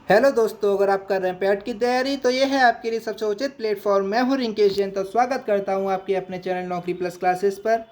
Hello दोस्तों, अगर आप कर रहे हैं पैट की तैयारी तो ये है आपके लिए सबसे उचित प्लेटफॉर्म। मैं हूं रिंकेश जैन, तो स्वागत करता हूं आपके अपने चैनल नौकरी प्लस क्लासेस पर।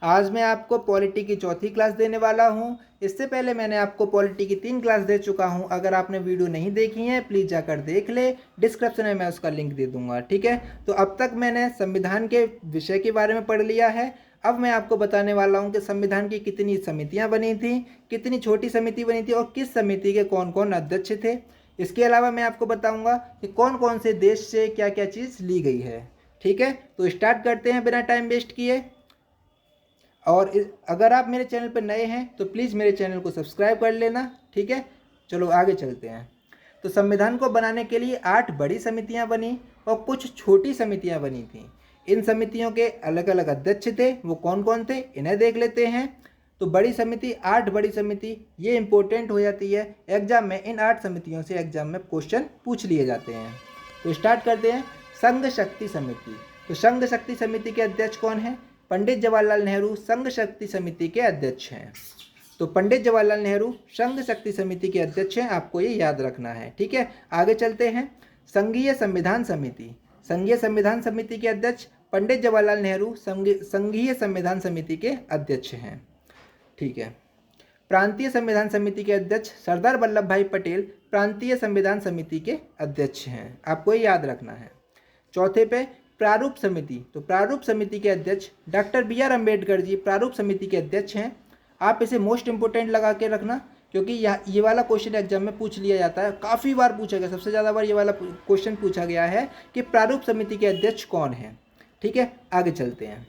आज मैं आपको पॉलिटी की चौथी क्लास देने वाला हूं। इससे पहले मैंने आपको पॉलिटी की 3 क्लास दे चुका हूं। अगर आपने वीडियो नहीं देखी है प्लीज़ जाकर देख ले, डिस्क्रिप्शन में मैं उसका लिंक दे दूंगा। ठीक है, तो अब तक मैंने संविधान के विषय के बारे में पढ़ लिया है। अब मैं आपको बताने वाला हूं कि संविधान की कितनी समितियां बनी थी, कितनी छोटी समिति बनी थी और किस समिति के कौन कौन अध्यक्ष थे। इसके अलावा मैं आपको बताऊंगा कि कौन कौन से देश से क्या क्या चीज़ ली गई है। ठीक है, तो स्टार्ट करते हैं बिना टाइम वेस्ट किए। और अगर आप मेरे चैनल पर नए हैं तो प्लीज़ मेरे चैनल को सब्सक्राइब कर लेना। ठीक है, चलो आगे चलते हैं। तो संविधान को बनाने के लिए 8 बड़ी समितियां बनी और कुछ छोटी समितियां बनी थीं। इन समितियों के अलग अलग अध्यक्ष थे, वो कौन कौन थे इन्हें देख लेते हैं। तो बड़ी समिति, 8 बड़ी समिति, ये इंपॉर्टेंट हो जाती है एग्जाम में। इन 8 समितियों से एग्जाम में क्वेश्चन पूछ लिए जाते हैं। तो स्टार्ट करते हैं। संघ शक्ति समिति। तो संघ शक्ति समिति के अध्यक्ष कौन है? पंडित जवाहरलाल नेहरू संघ शक्ति समिति के अध्यक्ष हैं। तो पंडित जवाहरलाल नेहरू संघ शक्ति समिति के अध्यक्ष हैं, आपको ये याद रखना है। ठीक है, आगे चलते हैं। संघीय संविधान समिति। संघीय संविधान समिति के अध्यक्ष पंडित जवाहरलाल नेहरू संघीय संविधान समिति के अध्यक्ष हैं। ठीक है। प्रांतीय संविधान समिति के अध्यक्ष सरदार वल्लभ भाई पटेल प्रांतीय संविधान समिति के अध्यक्ष हैं, आपको ये याद रखना है। चौथे पे प्रारूप समिति। तो प्रारूप समिति के अध्यक्ष doctor B are Ambedkar ji प्रारूप समिति के अध्यक्ष हैं। आप इसे मोस्ट इंपोर्टेंट लगा के रखना, क्योंकि ये वाला क्वेश्चन एग्जाम में पूछ लिया जाता है, काफ़ी बार पूछा गया, सबसे ज़्यादा बार ये वाला क्वेश्चन पूछा गया है कि प्रारूप समिति के अध्यक्ष कौन है। ठीक है, आगे चलते हैं।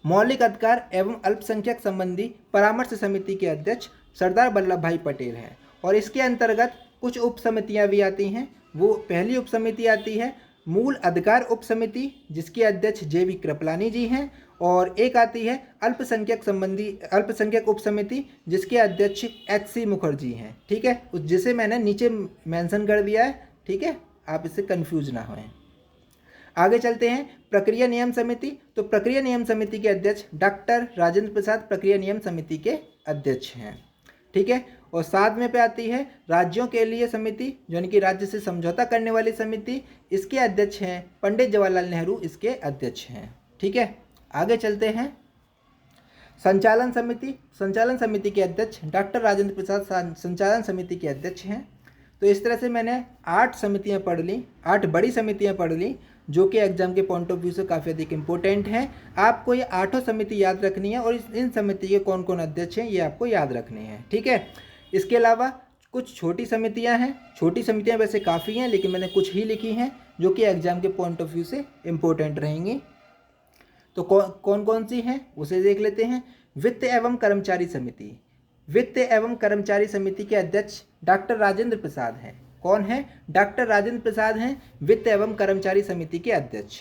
मौलिक अधिकार एवं अल्पसंख्यक संबंधी परामर्श समिति के अध्यक्ष सरदार वल्लभ भाई पटेल हैं और इसके अंतर्गत कुछ उप समितियाँ भी आती हैं। वो पहली उप समिति आती है मूल अधिकार उप समिति, जिसके अध्यक्ष जे.बी. कृपलानी जी हैं, और एक आती है अल्पसंख्यक उप समिति, जिसके अध्यक्ष एच.सी. मुखर्जी हैं। ठीक है, जिसे मैंने नीचे मेंशन कर दिया है। ठीक है, आप इससे कंफ्यूज ना हों। आगे चलते हैं। प्रक्रिया नियम समिति। तो प्रक्रिया नियम समिति के अध्यक्ष डॉक्टर राजेंद्र प्रसाद प्रक्रिया नियम समिति के अध्यक्ष हैं। ठीक है, और साथ में पे आती है राज्यों के लिए समिति, जो कि राज्य से समझौता करने वाली समिति। इसके अध्यक्ष हैं पंडित जवाहरलाल नेहरू, इसके अध्यक्ष हैं। ठीक है, आगे चलते हैं। संचालन समिति। संचालन समिति के अध्यक्ष डॉक्टर राजेंद्र प्रसाद संचालन समिति के अध्यक्ष हैं। तो इस तरह से मैंने 8 समितियां पढ़ ली, 8 बड़ी समितियां पढ़ ली, जो कि एग्जाम के पॉइंट ऑफ व्यू से काफ़ी अधिक इंपॉर्टेंट है। आपको ये 8 समिति याद रखनी है और इन समिति के कौन कौन अध्यक्ष हैं ये आपको याद रखनी है। ठीक है, इसके अलावा कुछ छोटी समितियां हैं। छोटी समितियां वैसे काफ़ी हैं, लेकिन मैंने कुछ ही लिखी हैं जो कि एग्जाम के पॉइंट ऑफ व्यू से इम्पोर्टेंट रहेंगी। तो कौन कौन सी हैं उसे देख लेते हैं। वित्त एवं कर्मचारी समिति। वित्त एवं कर्मचारी समिति के अध्यक्ष डॉक्टर राजेंद्र प्रसाद हैं। कौन है? डॉक्टर राजेंद्र प्रसाद हैं वित्त एवं कर्मचारी समिति के अध्यक्ष।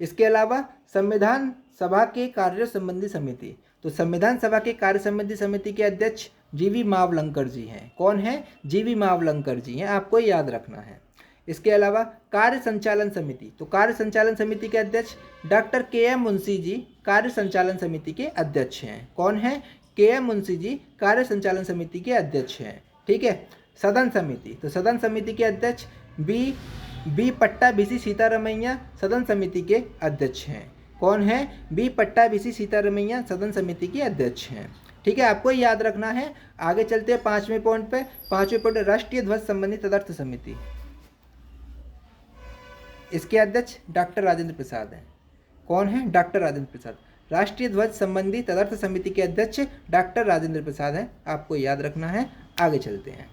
इसके अलावा संविधान सभा के कार्य संबंधी समिति। तो संविधान सभा के कार्य संबंधी समिति के अध्यक्ष जी.वी. मावलंकर जी हैं। कौन है? जी.वी. मावलंकर जी हैं, आपको याद रखना है। इसके अलावा कार्य संचालन समिति। तो कार्य संचालन समिति के अध्यक्ष डॉक्टर के.एम. मुंशी जी कार्य संचालन समिति के अध्यक्ष हैं। कौन है? के.एम. मुंशी जी कार्य संचालन समिति के अध्यक्ष हैं। ठीक है, सदन समिति। तो सदन समिति के अध्यक्ष बी पट्टाभिषी सीतारमैया सदन समिति के अध्यक्ष हैं। कौन है? बी पट्टाभिषी सीतारमैया सदन समिति के अध्यक्ष हैं। ठीक है, आपको याद रखना है। आगे चलते हैं 5वें पॉइंट पे। 5वें पॉइंट राष्ट्रीय ध्वज संबंधी तदर्थ समिति। इसके अध्यक्ष डॉक्टर राजेंद्र प्रसाद हैं। कौन है? डॉक्टर राजेंद्र प्रसाद। राष्ट्रीय ध्वज संबंधी तदर्थ समिति के अध्यक्ष डॉक्टर राजेंद्र प्रसाद हैं, आपको याद रखना है। आगे चलते हैं।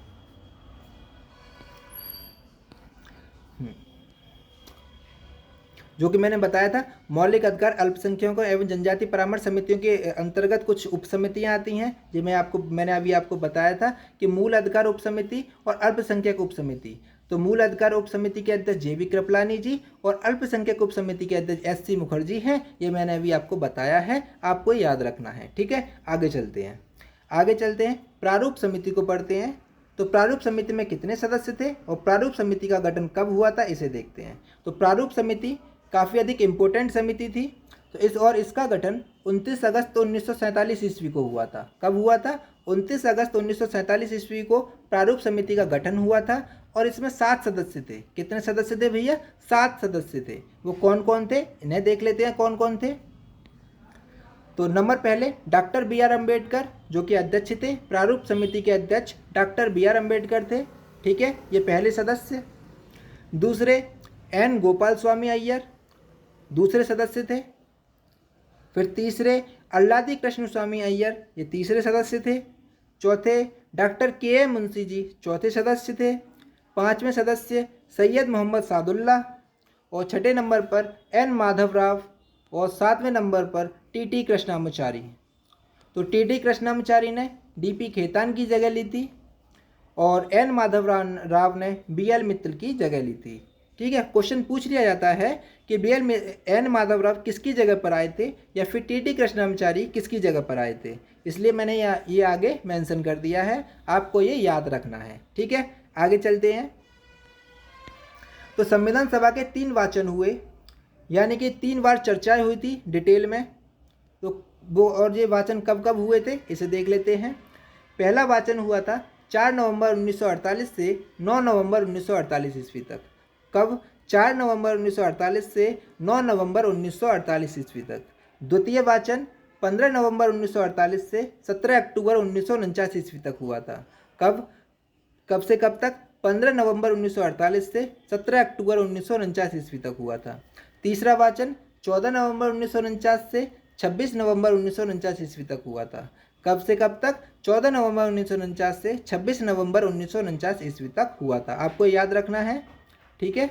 जो कि मैंने बताया था, मौलिक अधिकार अल्पसंख्यकों एवं जनजाति परामर्श समितियों के अंतर्गत कुछ उप समितियाँ आती हैं, जो मैंने अभी आपको बताया था कि मूल अधिकार उप समिति और अल्पसंख्यक उप समिति। तो मूल अधिकार उप समिति के अध्यक्ष जे.बी. कृपलानी जी और अल्पसंख्यक उप समिति के अध्यक्ष एच.सी. मुखर्जी हैं। ये मैंने अभी आपको बताया है, आपको याद रखना है। ठीक है, आगे चलते हैं। प्रारूप समिति को पढ़ते हैं। तो प्रारूप समिति में कितने सदस्य थे और प्रारूप समिति का गठन कब हुआ था, इसे देखते हैं। तो प्रारूप समिति काफ़ी अधिक इम्पोर्टेंट समिति थी। तो इसका गठन 29 अगस्त 1947 ईस्वी को हुआ था। कब हुआ था? 29 अगस्त 1947 ईस्वी को प्रारूप समिति का गठन हुआ था और इसमें 7 सदस्य थे। कितने सदस्य थे भैया? 7 सदस्य थे। वो कौन कौन थे, इन्हें देख लेते हैं कौन कौन थे। तो नंबर पहले डॉक्टर बी आर अम्बेडकर जो कि अध्यक्ष थे, प्रारूप समिति के अध्यक्ष डॉक्टर बी आर अम्बेडकर थे, ठीक है, ये पहले सदस्य। दूसरे एन गोपाल स्वामी अय्यर दूसरे सदस्य थे। फिर तीसरे अल्लादी कृष्ण स्वामी अय्यर, ये तीसरे सदस्य थे। चौथे डॉक्टर के एम मुंशी जी चौथे सदस्य थे। पांचवें सदस्य सैयद मोहम्मद सादुल्ला और छठे नंबर पर एन माधव राव और सातवें नंबर पर टी कृष्णामाचारी। तो टी कृष्णामाचारी ने डीपी खेतान की जगह ली थी और एन माधव राव ने बीएल मित्तल की जगह ली थी, ठीक है। क्वेश्चन पूछ लिया जाता है कि एन माधव राव किसकी जगह पर आए थे या फिर टी कृष्णामाचारी किसकी जगह पर आए थे, इसलिए मैंने ये आगे मेंशन कर दिया है, आपको ये याद रखना है, ठीक है। आगे चलते हैं। तो संविधान सभा के 3 वाचन हुए, यानी कि 3 बार चर्चाएं हुई थी डिटेल में। तो वो और ये वाचन कब कब हुए थे इसे देख लेते हैं। पहला वाचन हुआ था 4 नवंबर 1948 से 9 नवंबर 1948 ईस्वी तक। कब? 4 नवंबर 1948 से 9 नवंबर 1948 ईस्वी तक। द्वितीय वाचन 15 नवंबर 1948 से 17 अक्टूबर 1949 ईस्वी तक हुआ था। कब कब से कब तक? 15 नवंबर 1948 से 17 अक्टूबर 1949 ईस्वी तक हुआ था। तीसरा वाचन 14 नवंबर 1949 से 26 नवंबर 1949 ईस्वी तक हुआ था। कब से कब तक? 14 नवंबर 1949 से 26 नवंबर 1949 ईस्वी तक हुआ था, आपको याद रखना है, ठीक है।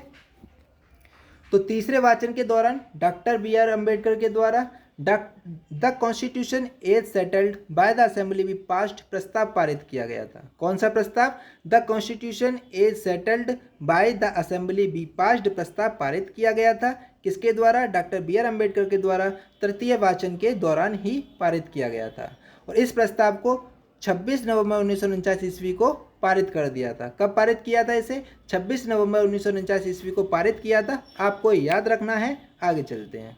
तो तीसरे वाचन के दौरान डॉक्टर बी आर अम्बेडकर के द्वारा the constitution as settled by the assembly be passed प्रस्ताव पारित किया गया था। कौन सा प्रस्ताव? The constitution as settled by the assembly be passed प्रस्ताव पारित किया गया था। किसके द्वारा? डॉक्टर बी आर अम्बेडकर के द्वारा तृतीय वाचन के दौरान ही पारित किया गया था और इस प्रस्ताव को 26 नवंबर 1949 ईस्वी को पारित कर दिया था। कब पारित किया था इसे? 26 नवंबर 1949 ईस्वी को पारित किया था, आपको याद रखना है। आगे चलते हैं।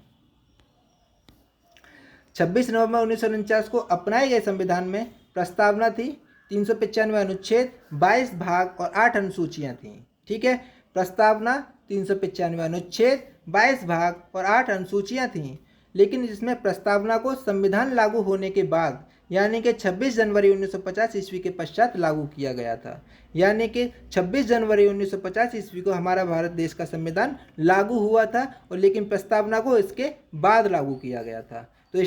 26 नवंबर 1949 को अपनाए गए संविधान में प्रस्तावना थी 395 अनुच्छेद, 22 भाग और 8 अनुसूचियां थीं, ठीक है। प्रस्तावना 395 अनुच्छेद, 22 भाग और 8 अनुसूचियां थीं, लेकिन इसमें प्रस्तावना को संविधान लागू होने के बाद यानी कि 26 जनवरी 1950 ईस्वी के पश्चात लागू किया गया था। यानी कि 26 जनवरी 1950 ईस्वी को हमारा भारत देश का संविधान लागू हुआ था और लेकिन प्रस्तावना को इसके बाद लागू किया गया था। तो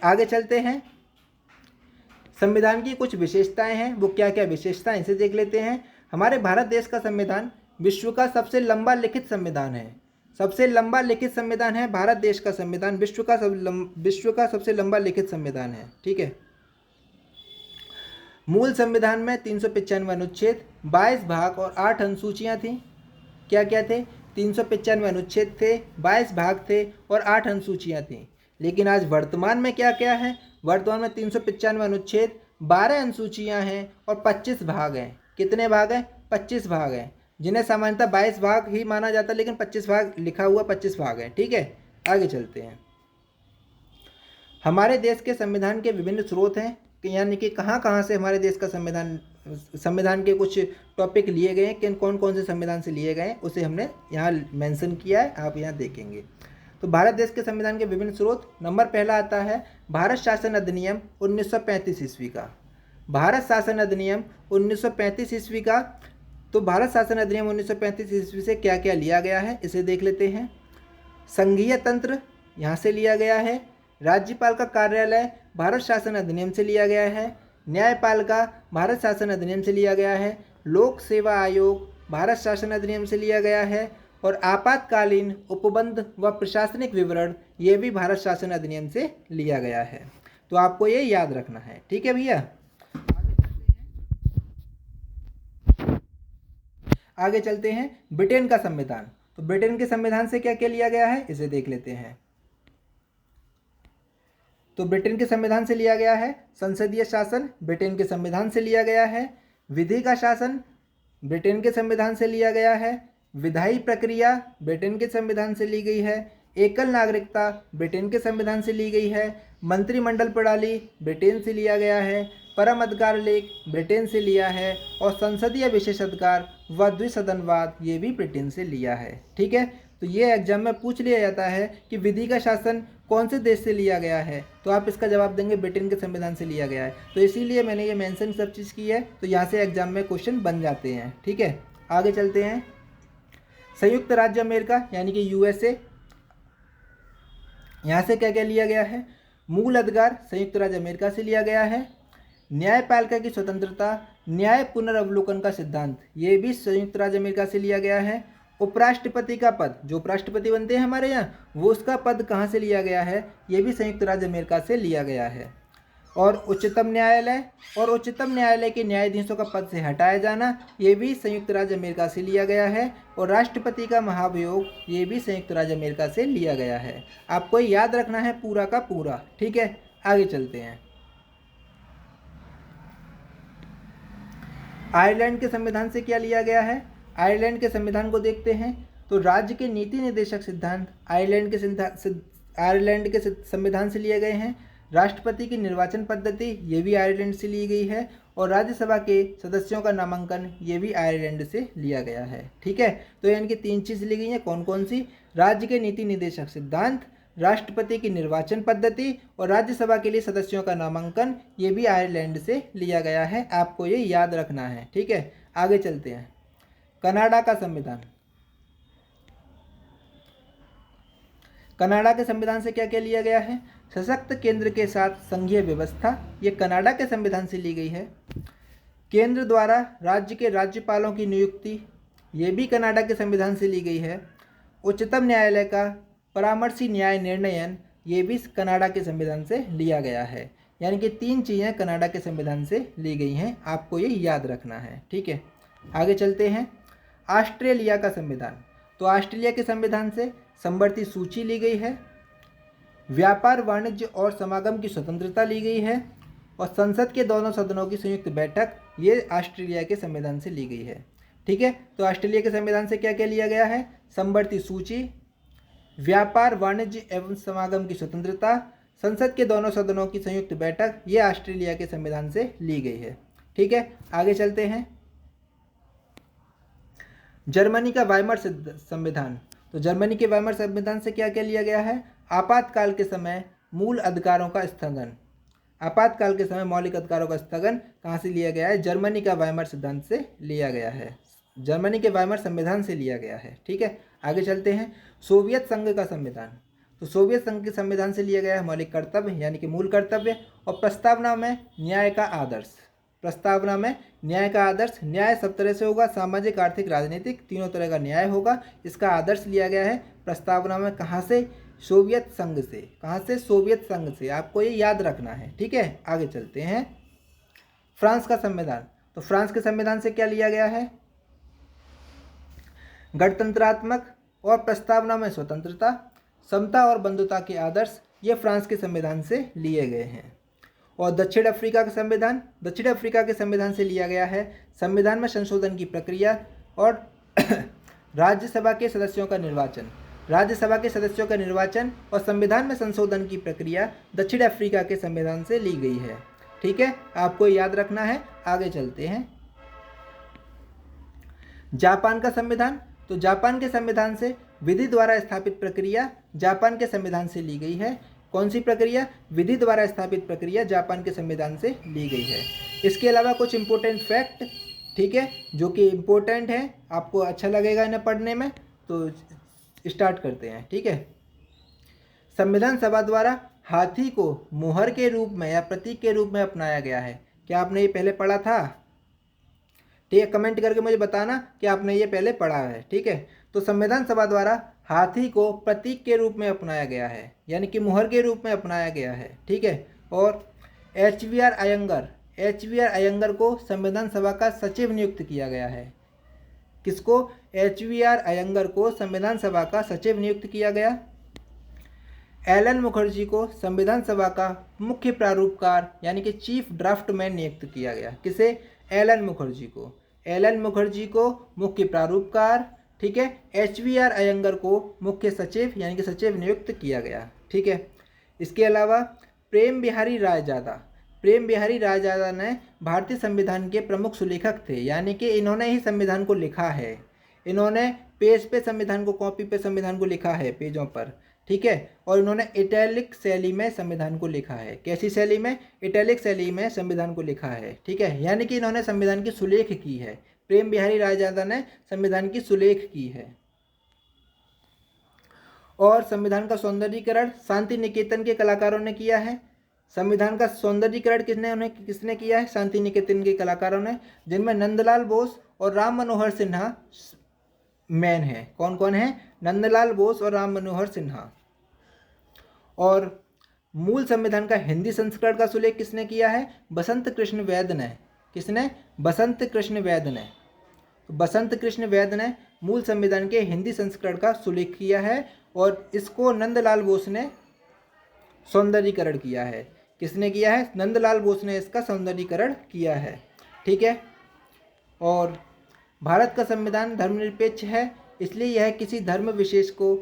आगे चलते हैं। संविधान की कुछ विशेषताएं हैं, वो क्या क्या विशेषताएं इसे देख लेते हैं। हमारे भारत देश का संविधान विश्व का सबसे लंबा लिखित संविधान है। सबसे लंबा लिखित संविधान है भारत देश का संविधान, विश्व का सबसे लंबा लिखित संविधान है, ठीक है। मूल संविधान में 395 अनुच्छेद, 22 भाग और 8 अनुसूचियां थीं। क्या क्या थे? 395 अनुच्छेद थे, 22 भाग थे और 8 अनुसूचियां थीं। लेकिन आज वर्तमान में क्या क्या है? वर्तमान में 395 अनुच्छेद, 12 अनुसूचियां हैं और 25 भाग हैं। कितने भाग हैं? 25 भाग हैं, जिन्हें सामान्यतः 22 भाग ही माना जाता है, लेकिन 25 भाग लिखा हुआ 25 भाग हैं, ठीक है। आगे चलते हैं। हमारे देश के संविधान के विभिन्न स्रोत हैं, यानी कि कहाँ कहाँ से हमारे देश का संविधान के कुछ टॉपिक लिए गए हैं, किन कौन कौन से संविधान से लिए गए हैं, उसे हमने यहाँ मेंशन किया है, आप यहाँ देखेंगे। तो भारत देश के संविधान के विभिन्न स्रोत, नंबर पहला आता है भारत शासन अधिनियम 1935 ईस्वी का। भारत शासन अधिनियम 1935 ईस्वी का। तो भारत शासन अधिनियम 1935 ईस्वी से क्या क्या लिया गया है इसे देख लेते हैं। संघीय तंत्र यहाँ से लिया गया है। राज्यपाल का कार्यालय भारत शासन अधिनियम से लिया गया है। न्यायपालिका भारत शासन अधिनियम से लिया गया है। लोक सेवा आयोग भारत शासन अधिनियम से लिया गया है और आपातकालीन उपबंध व प्रशासनिक विवरण ये भी भारत शासन अधिनियम से लिया गया है। तो आपको ये याद रखना है, ठीक है भैया। आगे चलते हैं ब्रिटेन का संविधान। तो ब्रिटेन के संविधान से क्या क्या लिया गया है इसे देख लेते हैं। तो ब्रिटेन के संविधान से लिया गया है संसदीय शासन, ब्रिटेन के संविधान से लिया गया है। विधि का शासन ब्रिटेन के संविधान से लिया गया है। विधायी प्रक्रिया ब्रिटेन के संविधान से ली गई है। एकल नागरिकता ब्रिटेन के संविधान से ली गई है। मंत्रिमंडल प्रणाली ब्रिटेन से लिया गया है। परम अधिकार लेख ब्रिटेन से लिया है, और संसदीय विशेषाधिकार व द्विसदनवाद ये भी ब्रिटेन से लिया है। ठीक है, तो ये एग्जाम में पूछ लिया जाता है कि विधि का शासन कौन से देश से लिया गया है, तो आप इसका जवाब देंगे ब्रिटेन के संविधान से लिया गया है। तो इसीलिए मैंने ये मेंशन सब चीज़ की है, तो यहाँ से एग्जाम में क्वेश्चन बन जाते हैं। ठीक है, आगे चलते हैं। संयुक्त राज्य अमेरिका यानी कि यूएसए, यहाँ से क्या क्या लिया गया है? मूल अधिकार संयुक्त राज्य अमेरिका से लिया गया है। न्यायपालिका की स्वतंत्रता, न्याय पुनर्वलोकन का सिद्धांत, ये भी संयुक्त राज्य अमेरिका से लिया गया है। उपराष्ट्रपति का पद, जो उपराष्ट्रपति बनते हैं हमारे यहाँ, वो उसका पद कहाँ से लिया गया है? ये भी संयुक्त राज्य अमेरिका से लिया गया है। और उच्चतम न्यायालय के न्यायाधीशों का पद से हटाया जाना, ये भी संयुक्त राज्य अमेरिका से लिया गया है। और राष्ट्रपति का महाभियोग, ये भी संयुक्त राज्य अमेरिका से लिया गया है। आपको याद रखना है पूरा का पूरा। ठीक है, आगे चलते हैं। आयरलैंड के संविधान से क्या लिया गया है? आयरलैंड के संविधान को देखते हैं तो राज्य के नीति निर्देशक सिद्धांत आयरलैंड के संविधान से लिए गए हैं। राष्ट्रपति की निर्वाचन पद्धति, ये भी आयरलैंड से ली गई है। और राज्यसभा के सदस्यों का नामांकन, ये भी आयरलैंड से लिया गया है। ठीक है, तो इनकी 3 चीज़ ली गई हैं। कौन कौन सी? राज्य के नीति निर्देशक सिद्धांत, राष्ट्रपति की निर्वाचन पद्धति और राज्यसभा के लिए सदस्यों का नामांकन, ये भी आयरलैंड से लिया गया है। आपको ये याद रखना है। ठीक है, आगे चलते हैं। कनाडा का संविधान, कनाडा के संविधान से क्या क्या लिया गया है? सशक्त केंद्र के साथ संघीय व्यवस्था, ये कनाडा के संविधान से ली गई है। केंद्र द्वारा राज्य के राज्यपालों की नियुक्ति, ये भी कनाडा के संविधान से ली गई है। उच्चतम न्यायालय का परामर्शी न्याय निर्णयन, ये भी कनाडा के संविधान से लिया गया है। यानी कि 3 चीज़ें कनाडा के संविधान से ली गई हैं। आपको ये याद रखना है। ठीक है, आगे चलते हैं। ऑस्ट्रेलिया का संविधान, तो ऑस्ट्रेलिया के संविधान से समवर्ती सूची ली गई है। व्यापार, वाणिज्य और समागम की स्वतंत्रता ली गई है। और संसद के दोनों सदनों की संयुक्त बैठक, ये ऑस्ट्रेलिया के संविधान से ली गई है। ठीक है, तो ऑस्ट्रेलिया के संविधान से क्या क्या लिया गया है? समवर्ती सूची, व्यापार, वाणिज्य एवं समागम की स्वतंत्रता, संसद के दोनों सदनों की संयुक्त बैठक, ये ऑस्ट्रेलिया के संविधान से ली गई है। ठीक है, आगे चलते हैं। जर्मनी का वाइमर संविधान, तो जर्मनी के वाइमर संविधान से क्या क्या लिया गया है? आपातकाल के समय मूल अधिकारों का स्थगन, आपातकाल के समय मौलिक अधिकारों का स्थगन कहाँ से लिया गया है? जर्मनी का वाइमर सिद्धांत से लिया गया है। जर्मनी के वाइमर संविधान से लिया गया है। ठीक है, आगे चलते हैं। सोवियत संघ का संविधान, तो सोवियत संघ के संविधान से लिया गया है मौलिक कर्तव्य यानी कि मूल कर्तव्य। और प्रस्तावना में न्याय का आदर्श, प्रस्तावना में न्याय का आदर्श, न्याय सब तरह से होगा, सामाजिक, आर्थिक, राजनीतिक, तीनों तरह का न्याय होगा, इसका आदर्श लिया गया है प्रस्तावना में। कहाँ से? सोवियत संघ से। कहाँ से? सोवियत संघ से। आपको ये याद रखना है। ठीक है, आगे चलते हैं। फ्रांस का संविधान, तो फ्रांस के संविधान से क्या लिया गया है? गणतंत्रात्मक और प्रस्तावना में स्वतंत्रता, समता और बंधुता के आदर्श, ये फ्रांस के संविधान से लिए गए हैं। और दक्षिण अफ्रीका का संविधान, दक्षिण अफ्रीका के संविधान से लिया गया है संविधान में संशोधन की प्रक्रिया और राज्यसभा के सदस्यों का निर्वाचन, राज्यसभा के सदस्यों का निर्वाचन और संविधान में संशोधन की प्रक्रिया दक्षिण अफ्रीका के संविधान से ली गई है। ठीक है, आपको याद रखना है। आगे चलते हैं। जापान का संविधान, तो जापान के संविधान से विधि द्वारा स्थापित प्रक्रिया जापान के संविधान से ली गई है। कौन सी प्रक्रिया? विधि द्वारा स्थापित प्रक्रिया जापान के संविधान से ली गई है। इसके अलावा कुछ इंपॉर्टेंट फैक्ट, ठीक है, जो कि इम्पोर्टेंट है, आपको अच्छा लगेगा इन्हें पढ़ने में, तो स्टार्ट करते हैं। ठीक है, संविधान सभा द्वारा हाथी को मोहर के रूप में या प्रतीक के रूप में अपनाया गया है। क्या आपने ये पहले पढ़ा था? ठीक है, कमेंट करके मुझे बताना कि आपने ये पहले पढ़ा है। ठीक है, तो संविधान सभा द्वारा हाथी को प्रतीक के रूप में अपनाया गया है, यानी कि मोहर के रूप में अपनाया गया है। ठीक है, और एच.वी.आर. अयंगर को संविधान सभा का सचिव नियुक्त किया गया है। किसको? एच.वी.आर. अयंगर को संविधान सभा का सचिव नियुक्त किया गया। एल.एन. मुखर्जी को संविधान सभा का मुख्य प्रारूपकार यानी कि चीफ ड्राफ्टमैन नियुक्त किया गया। किसे? एल.एन. मुखर्जी को। एल.एन. मुखर्जी को मुख्य प्रारूपकार, ठीक है, एच.वी.आर. अयंगर को मुख्य सचिव यानी कि सचिव नियुक्त किया गया। ठीक है, इसके अलावा प्रेम बिहारी रायजादा, प्रेम बिहारी राजदान भारतीय संविधान के प्रमुख सुलेखक थे, यानी कि इन्होंने ही संविधान को लिखा है। इन्होंने पेज पे संविधान को, कॉपी पे संविधान को लिखा है, पेजों पर, ठीक है। और इन्होंने इटैलिक शैली में संविधान को लिखा है। कैसी शैली में? इटैलिक शैली में संविधान को लिखा है, ठीक है। यानी कि इन्होंने संविधान की सुलेख की है। प्रेम बिहारी राजदान ने संविधान की सुलेख की है। और संविधान का सौंदर्यीकरण शांति निकेतन के कलाकारों ने किया है। संविधान का सौंदर्यीकरण किसने किया है? शांति निकेतन के कलाकारों ने, जिनमें नंदलाल बोस और राम मनोहर सिन्हा मैन है। कौन कौन है? नंदलाल बोस और राम मनोहर सिन्हा। और मूल संविधान का हिंदी संस्करण का सुलेख किसने किया है? बसंत कृष्ण वैद्य ने। किसने? बसंत कृष्ण वैद्य ने। बसंत कृष्ण वैद्य ने मूल संविधान के हिंदी संस्करण का सुलेख किया है और इसको नंदलाल बोस ने सौंदर्यीकरण किया है। किसने किया है? नंदलाल बोस ने इसका सौंदर्यीकरण किया है, ठीक है। और भारत का संविधान धर्मनिरपेक्ष है, इसलिए यह किसी धर्म विशेष को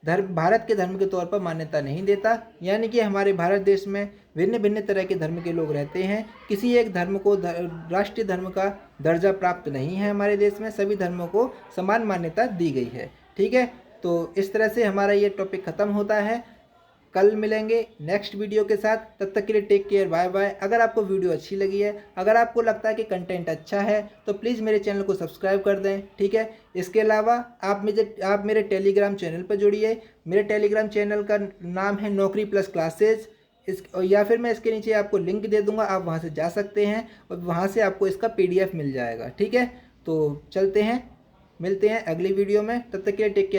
भारत के धर्म के तौर पर मान्यता नहीं देता। यानी कि हमारे भारत देश में भिन्न भिन्न तरह के धर्म के लोग रहते हैं। किसी एक धर्म को राष्ट्रीय धर्म का दर्जा प्राप्त नहीं है हमारे देश में। सभी धर्मों को समान मान्यता दी गई है, ठीक है। तो इस तरह से हमारा ये टॉपिक ख़त्म होता है। कल मिलेंगे नेक्स्ट वीडियो के साथ। तब तक के लिए टेक केयर, बाय बाय। अगर आपको वीडियो अच्छी लगी है, अगर आपको लगता है कि कंटेंट अच्छा है, तो प्लीज़ मेरे चैनल को सब्सक्राइब कर दें, ठीक है। इसके अलावा आप मेरे टेलीग्राम चैनल पर जुड़िए। मेरे टेलीग्राम चैनल का नाम है नौकरी प्लस क्लासेज। या फिर मैं इसके नीचे आपको लिंक दे दूँगा, आप वहाँ से जा सकते हैं और वहाँ से आपको इसका PDF मिल जाएगा, ठीक है। तो चलते हैं, मिलते हैं अगली वीडियो में। तब तक के लिए टेक केयर।